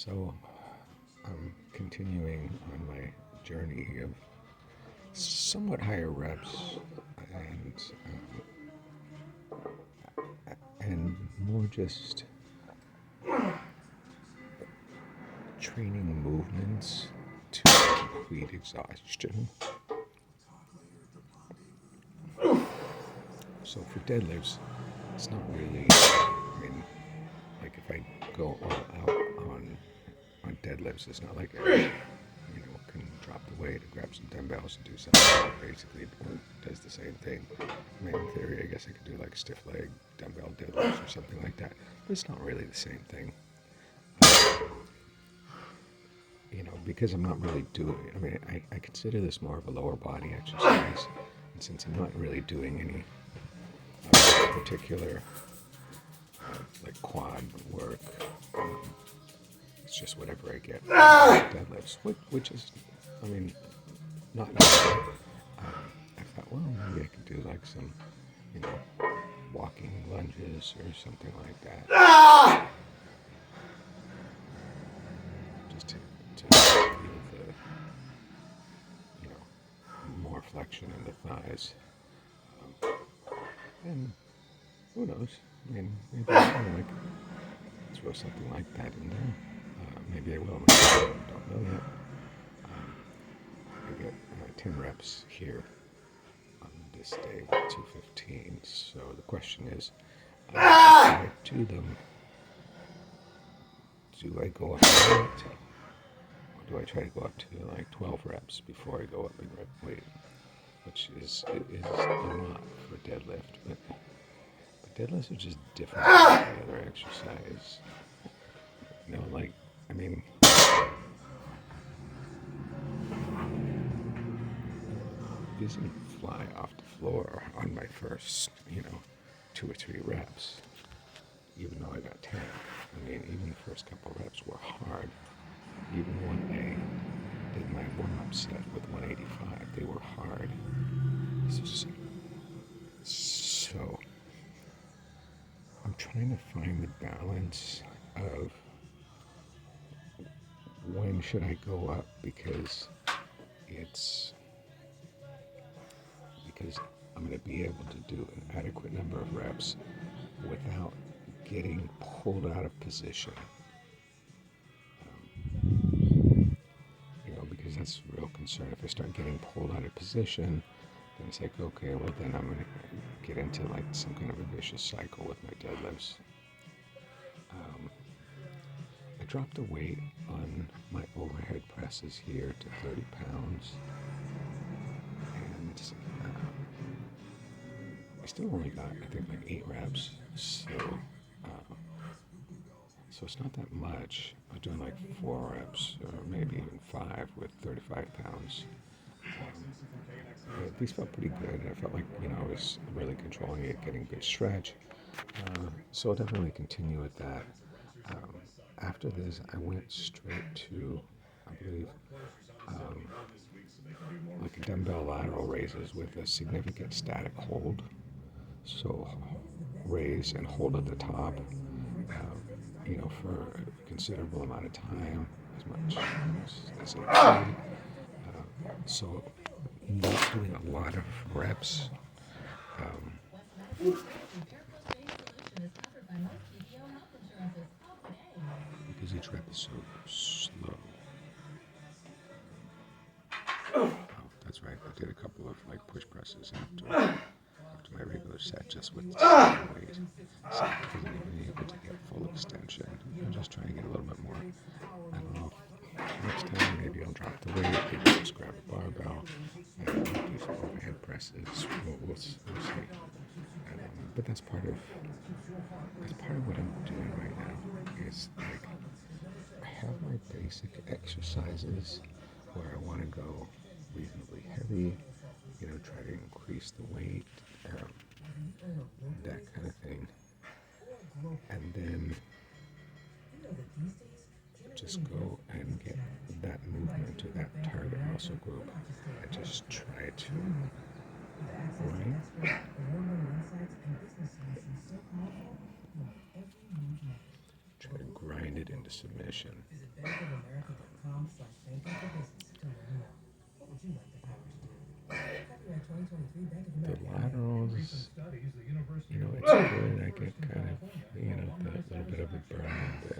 So I'm continuing on my journey of somewhat higher reps and and more just training movements to complete exhaustion. So for deadlifts, it's not really. I mean, like if I go all out on deadlifts, it's not like I can drop the weight or grab some dumbbells and do something. Basically, does the same thing. I mean, in theory, I guess I could do like stiff leg dumbbell deadlifts or something like that, but it's not really the same thing. Because I'm not really doing. I mean, I consider this more of a lower body exercise, and since I'm not really doing any particular like quad work. It's just whatever I get deadlifts, which is, I mean, not bad. I thought, well, maybe I could do like some, walking lunges or something like that. Just to feel the, more flexion in the thighs. And who knows? I mean, maybe like throw something like that in there. Maybe I will. I don't know yet. I get 10 reps here on this day with 215. So the question is, if I do them, do I go up to it? Or do I try to go up to like 12 reps before I go up in rep weight? Which is a lot for deadlift, but deadlifts are just different than any other exercise. I mean, didn't fly off the floor on my first, 2 or 3 reps, even though I got 10. I mean, even the first couple reps were hard. Even one day, did my warm-up set with 185. They were hard. So I'm trying to find the balance of when should I go up because I'm going to be able to do an adequate number of reps without getting pulled out of position. Because that's a real concern. If I start getting pulled out of position, then it's like, okay, well then I'm going to get into like some kind of a vicious cycle with my deadlifts. I dropped the weight on my overhead presses here to 30 pounds. And I still only got, I think, like 8 reps. So it's not that much. I was doing like 4 reps or maybe even 5 with 35 pounds. These felt pretty good. I felt like, I was really controlling it, getting good stretch. So I'll definitely continue with that. After this, I went straight to, I believe, like dumbbell lateral raises with a significant static hold. So raise and hold at the top, for a considerable amount of time, as much as I can. So not doing a lot of reps. Because each rep is so slow. Oh, that's right. I did a couple of like push presses after my regular set just with the same weight. So I wasn't even able to get full extension. I'm just trying to get a little bit more. I don't know. Next time maybe I'll drop the weight, maybe just grab a barbell and do some overhead presses. We'll see. But that's part of what I'm doing right now. Is like I have my basic exercises where I want to go reasonably heavy, try to increase the weight, that kind of thing. And then just go and get that movement to that target muscle group and just try to grind it into submission. The laterals, it's good. I get kind of, the little bit of a burn in the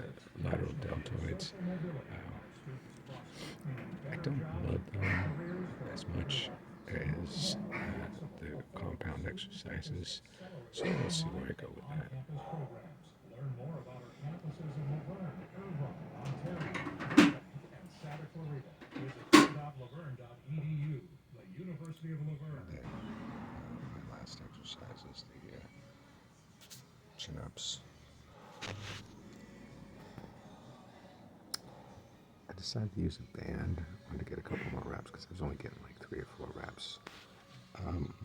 lateral deltoids. I don't love them as much as the compound exercises, so we'll see where I go with that. Then, my last exercise is the chin-ups. I decided to use a band. I wanted to get a couple more reps because I was only getting like 3 or 4 reps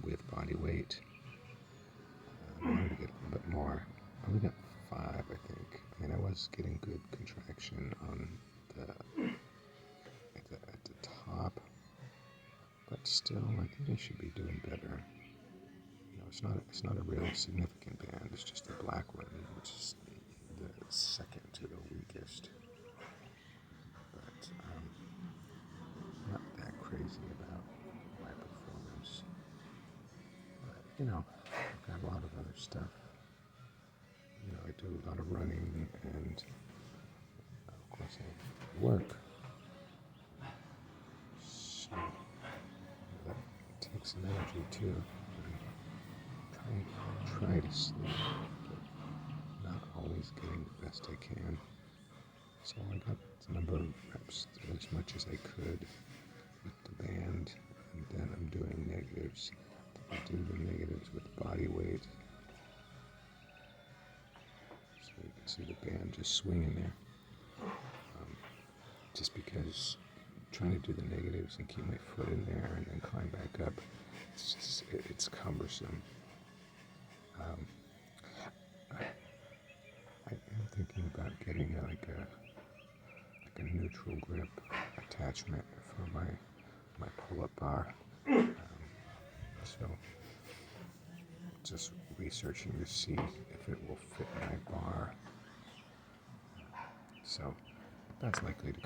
with body weight. I wanted to get a little bit more. I only got 5, I think. I mean, I was getting good contraction on at the top, but still, I think I should be doing better. It's not a really significant band. It's just the black one, which is the second to the weakest. But not that crazy about my performance. But, I've got a lot of other stuff. I do a lot of running, and of course I work. So that takes some energy too. Try to sleep, but not always getting the best I can. So I got the number of reps through as much as I could with the band, and then I'm doing negatives. I do the negatives with body weight. So you can see the band just swinging there. Just because trying to do the negatives and keep my foot in there and then climb back up, it's cumbersome. I am thinking about getting like a neutral grip attachment for my pull-up bar. So just researching to see if it will fit my bar. So that's likely to